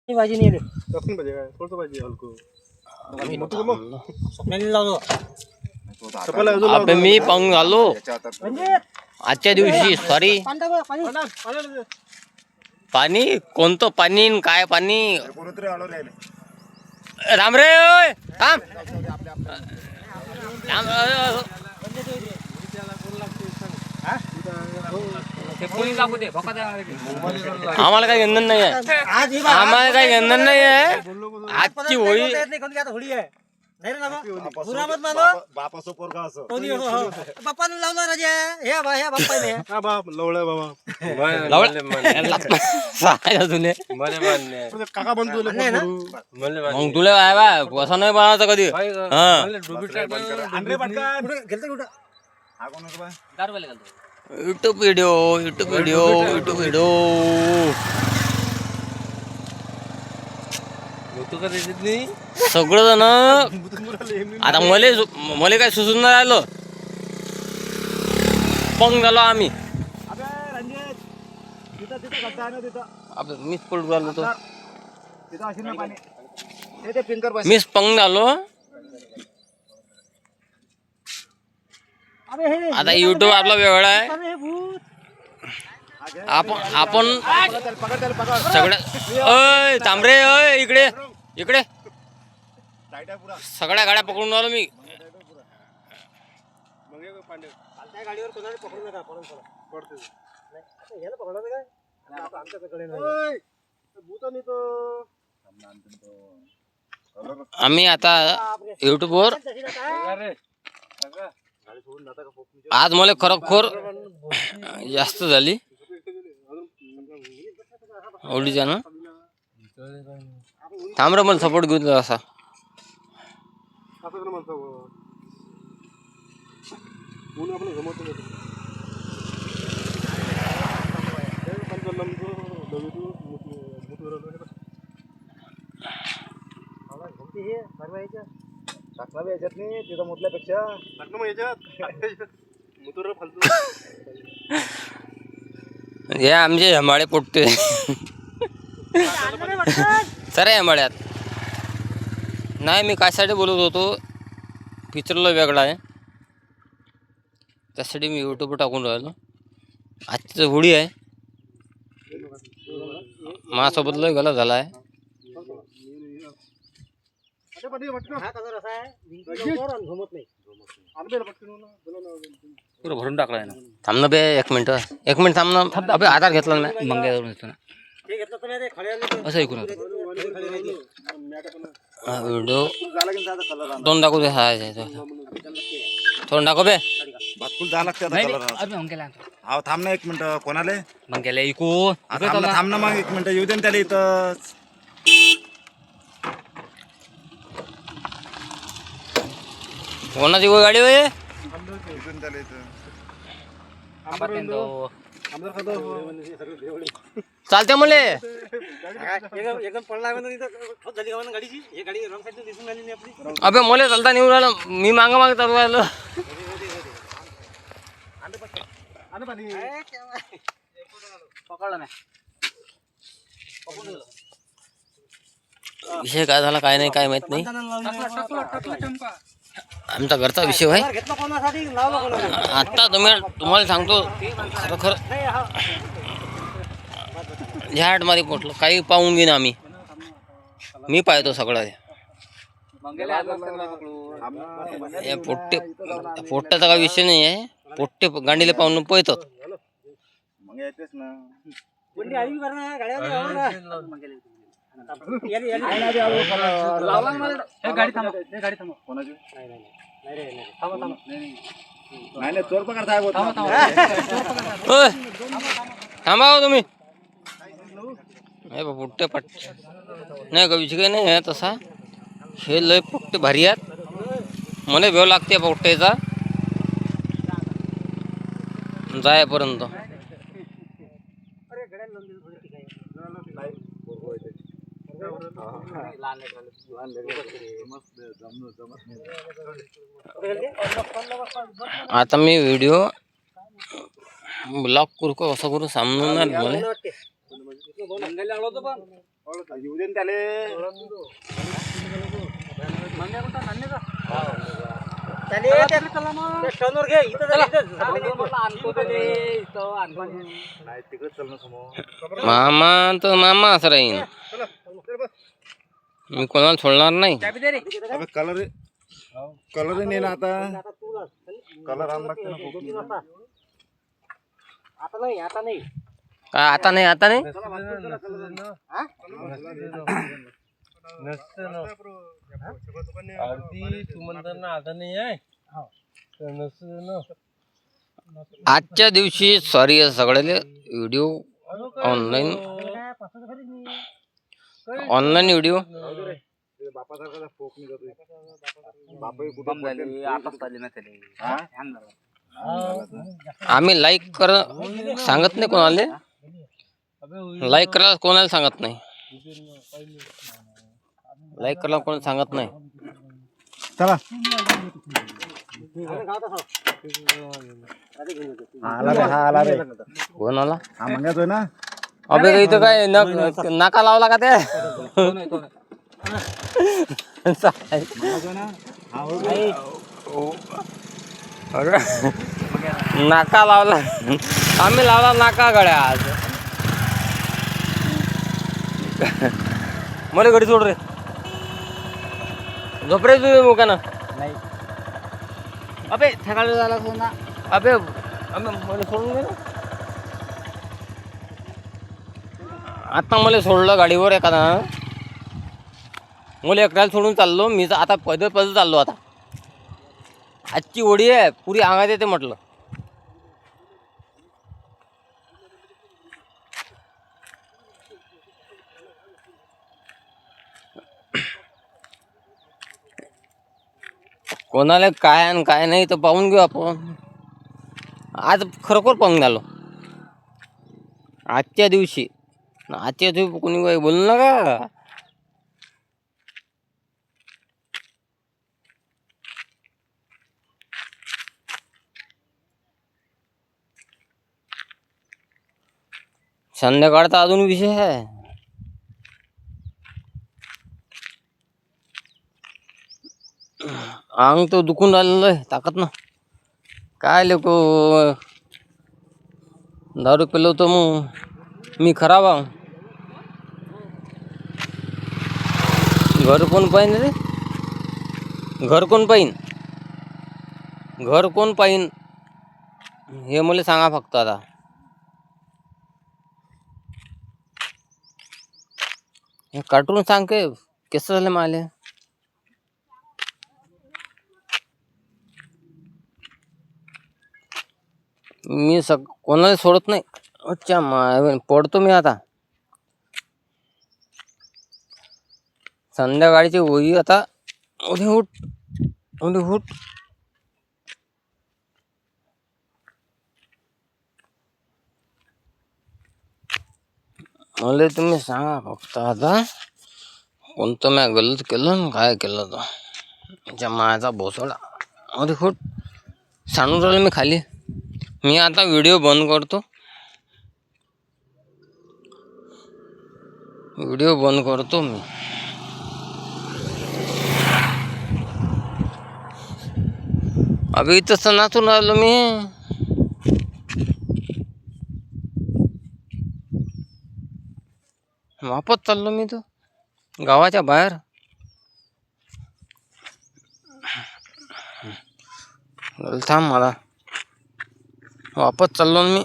भाजी नाही रे. कसली भाजी काय कोणतं भाजी हलको अबे मी पाहून आलो आजच्या दिवशी सॉरी पाणी कोणतं पाणी न काय पाणी राम रे ओय थांब आम्हाला काही गंधन नाही आहे आम्हाला काही गंधन नाही आहे आजची होळी होळी आहे नाही रे ना बापाचं पोरगा असं बाप्पाने लावला राजा हे बाप्पाने हा बाप लवळा बाबा काका बनतो मग तुला आहे बा असं नाही बनवायचं कधी युट्यूब व्हिडिओ सगळं जण आता मले काय सुचून नाही राहिलं पंग झालो आम्ही मीच पडून राहिलो तो मीच पंग झालो आता युट्यूब आपला वेगळा आहे आपण सगळ्या अय तांबरे अय इकडे इकडे सगळ्या गाड्या पकडून आलो मी गाडीवर कोणाला पकडू नका आम्ही आता युट्यूबवर आज मला खरोखर जास्त झाली ओढीच्या ना थांब रे मला सपोर्ट घेऊन जा असा याच्यात नाही तिथं म्हटल्यापेक्षा हे आमचे हमाळे पोटते सर हमाळ्यात नाही मी कशासाठी बोलत होतो पिक्चरला वेगळा आहे त्यासाठी मी युट्यूबवर टाकून राहिलो आजची होळी आहे माझ्यासोबत लय गला झाला आहे पुरं भरून टाकलाय ना थांब ना बे एक मिनिट थांब ना अबे आधार घेतला ना मी मंग्यावरून येतो ना असं ऐकून व्हिडिओ दोन दाखवू दे हा थोडं दाखव बे भातकुल जा लागते थांब ना एक मिनिट कोणाला मंग्याला ऐकू थांब ना मग एक मिनिट येऊ दे ना त्याला इथंच कोणाची गाडी होय चालते मले अबे मले चालता निघून राहिलं मी मागं चालू राहिलो विषय काय झाला काय नाही काय माहित नाही आमचा घरचा विषय आहे आता तुम्हाला सांगतो खरोखर ह्या मध्ये पोटलं काही पाहून घेईन आम्ही मी पाहतो सगळं पोट्ट्याचा काही विषय नाही आहे पोट्टे गांडीला पाहून पळतात थांबा तुम्ही पोट्टे पट नाही का विषय काही नाही आहे तसा हे लय पोट्टे भारी आहेत मला भेव लागते पोट्ट्याचा जायपर्यंत आता मी व्हिडिओ ब्लॉक करू का असं करू सामने येऊ दे ना त्याले. स्टोनवर घे इथं नाही तिकडे चल ना समोर. मामा तर मामा असं राहीन. मी कोणाला सोडणार नाही. कलर कलर नाही ना आता. कलर आण लागते ना खूप. आता नाही आता नाही काय आता नाही आता नाही. आजच्या दिवशी सॉरी सगळ्याले व्हिडिओ ऑनलाईन व्हिडिओ बापासारखा फोक नाही जातोय. बापही कुठं झाली आताच आली ना त्याला. आम्ही लाईक कर सांगत नाही कोणाला. लाईक करायला कोणाला सांगत नाही. लाईक करायला कोणाला सांगत नाही. चला आला रे. कोणाला हा मंगातोय ना. अबे इथं काय नाका लावला का ते. नाका लावला. आम्ही लावला नाका गड्या आज. मला घडी सोड रे. झोपरे तुझे मुखानं. नाही अबे सकाळी झाला ना. अबे मला सोडून दे ना. आता मला सोडलं गाडीवर एखादा. मला एकट्याला सोडून चाललो मी. आता पैदल चाललो. आता आजची ओढी आहे पुरी अंगात येते म्हटलं. कोणाला काय आणि काय नाही तर पाहून घेऊ आपण. आज खरोखर पाहून झालो. आजच्या दिवशी कोणी काही बोलू नका. संध्याकाळचा अजून विषय आहे. अंग तो दुखून राहिलेलं आहे ताकद ना. काय लोक दारू पिलो तर मग मी खराब आहे. घर कोण पाहिन रे. घर कोण पाहिन हे मला सांगा फक्त. आता हे कार्टून सांग के कसं झालं माले. मी कोणाला सोडत नाही. अच्छा पडतो मी आता. संध्याकाळची होई आता. उद्या उठ. मला तुम्ही सांगा फक्त आता कोणतं मी गलत केलं काय केलं तर. अच्छा माझा भोसडा. अरे फुट सांडून राहिलं मी खाली. मी आता व्हिडिओ बंद करतो. मी. अभि तसं नाचून राहिलो मी. वापस चाललो मी तो गावाच्या बाहेर. थांब मला वापस चाललो मी.